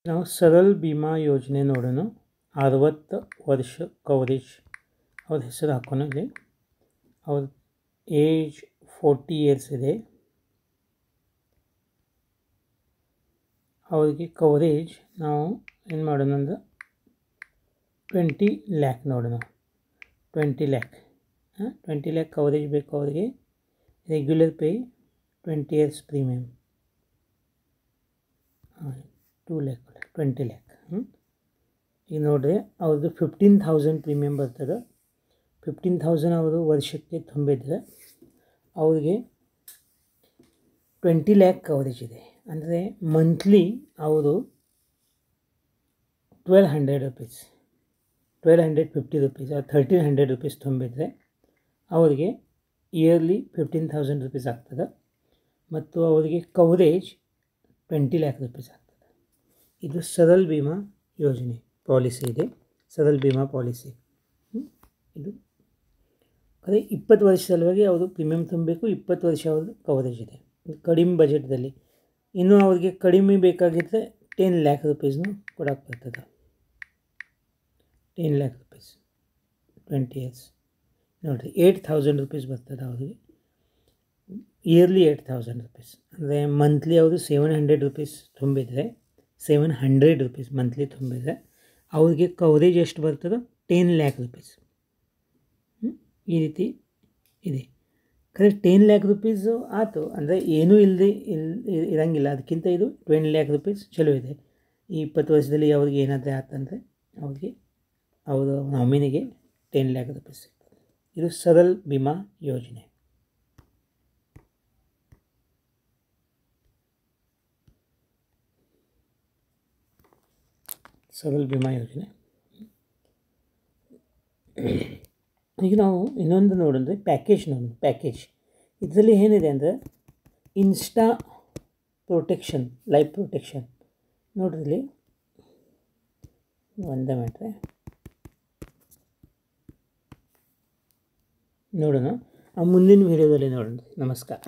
ನಾವು ಸರಲ್ ಭೀಮಾ ಯೋಜನೆ ನೋಡೋಣ. 60 ವರ್ಷ ಕವರೇಜ್ ಅವ್ರ ಹೆಸರು ಹಾಕೋಣ. ಇಲ್ಲಿ ಅವ್ರ ಏಜ್ 40 ಇಯರ್ಸ್ ಇದೆ. ಅವರಿಗೆ ಕವರೇಜ್ ನಾವು ಏನು ಮಾಡೋಣ ಅಂದ್ರೆ 20 ಲ್ಯಾಕ್ ನೋಡೋಣ. 20 ಲ್ಯಾಕ್ 20 ಲ್ಯಾಕ್ ಕವರೇಜ್ ಬೇಕು ಅವರಿಗೆ. Regular pay 20 years premium 2 lac 20 lac. ಈಗ ನೋಡಿರಿ ಅವ್ರದ್ದು 15,000 ಪ್ರೀಮಿಯಮ್ ಬರ್ತದೆ. 15,000 ಅವರು ವರ್ಷಕ್ಕೆ ತುಂಬಿದರೆ ಅವ್ರಿಗೆ 20 ಲ್ಯಾಕ್ ಕವರೇಜ್ ಇದೆ. ಅಂದರೆ ಮಂತ್ಲಿ ಅವರು 1200 ರೂಪೀಸ್ 1250 ರೂಪೀಸ್ 1300 ರೂಪೀಸ್ ತುಂಬಿದರೆ ಅವರಿಗೆ ಇಯರ್ಲಿ 15,000 ರೂಪೀಸ್ ಆಗ್ತದೆ. ಮತ್ತು ಅವರಿಗೆ ಕವರೇಜ್ 20 ಲ್ಯಾಕ್ ರೂಪೀಸ್ ಆಗ್ತದೆ. ಇದು ಸರಲ್ ಭೀಮಾ ಯೋಜನೆ ಪಾಲಿಸಿ ಇದೆ. ಸರಲ್ ಭೀಮಾ ಪಾಲಿಸಿ ಇದು ಅದೇ 20 ವರ್ಷ ಸಲುವಾಗಿ ಅವರು ಪ್ರೀಮಿಯಮ್ ತುಂಬಬೇಕು. 20 ವರ್ಷ ಅವ್ರದ್ದು ಕವರೇಜ್ ಇದೆ. ಕಡಿಮೆ ಬಜೆಟ್ದಲ್ಲಿ. ಇನ್ನೂ ಅವ್ರಿಗೆ ಕಡಿಮೆ ಬೇಕಾಗಿದ್ದರೆ 10 ಲ್ಯಾಕ್ ರೂಪೀಸ್ನು ಕೊಡೋಕ್ಕೆ ಬರ್ತದೆ. 10 ಲ್ಯಾಕ್ ರೂಪೀಸ್ 20 ಇಯರ್ಸ್ ನೋಡಿರಿ 8,000 ರೂಪೀಸ್ ಬರ್ತದೆ ಅವರಿಗೆ. ಇಯರ್ಲಿ 8,000 ರೂಪೀಸ್ ಅಂದರೆ ಮಂತ್ಲಿ ಅವರು 700 ರೂಪೀಸ್ ತುಂಬಿದರೆ 700 ರೂಪೀಸ್ ಮಂತ್ಲಿ ತುಂಬಿದರೆ ಅವ್ರಿಗೆ ಕವರೇಜ್ ಎಷ್ಟು ಬರ್ತದೋ 10 ಲ್ಯಾಕ್ ರೂಪೀಸ್. ಈ ರೀತಿ ಇದೆ. ಕರೆಕ್ಟ್ 10 ಲ್ಯಾಕ್ ರೂಪೀಸು ಆಯಿತು ಅಂದರೆ ಏನೂ ಇರೋಂಗಿಲ್ಲ. ಅದಕ್ಕಿಂತ ಇದು 20 ಲ್ಯಾಕ್ ರೂಪೀಸ್ ಚಲೋ ಇದೆ. ಈ 20 ವರ್ಷದಲ್ಲಿ ಅವ್ರಿಗೆ ಏನಾದರೂ ಆತಂದರೆ ಅವ್ರಿಗೆ ಅವರ ನಾಮಿನಿಗೆ 10 ಲ್ಯಾಕ್ ರೂಪೀಸ್ ಸಿಗ್ತದೆ. ಇದು ಸರಲ್ ಭೀಮಾ ಯೋಜನೆ. ಸರಲ್ ಭೀಮಾ ಯೋಜನೆ. ಈಗ ನಾವು ಇನ್ನೊಂದು ನೋಡಿದ್ರೆ ಪ್ಯಾಕೇಜ್ ಪ್ಯಾಕೇಜ್ ಇದರಲ್ಲಿ ಏನಿದೆ ಅಂದರೆ ಇನ್ಸ್ಟಾ ಪ್ರೊಟೆಕ್ಷನ್ ಲೈಫ್ ಪ್ರೊಟೆಕ್ಷನ್ ನೋಡ್ರಿ. ಇಲ್ಲಿ ಒಂದೇ ಮಾಡ್ರೆ ನೋಡೋಣ. ಮುಂದಿನ ವೀಡಿಯೋದಲ್ಲಿ ನೋಡೋಣ. ನಮಸ್ಕಾರ.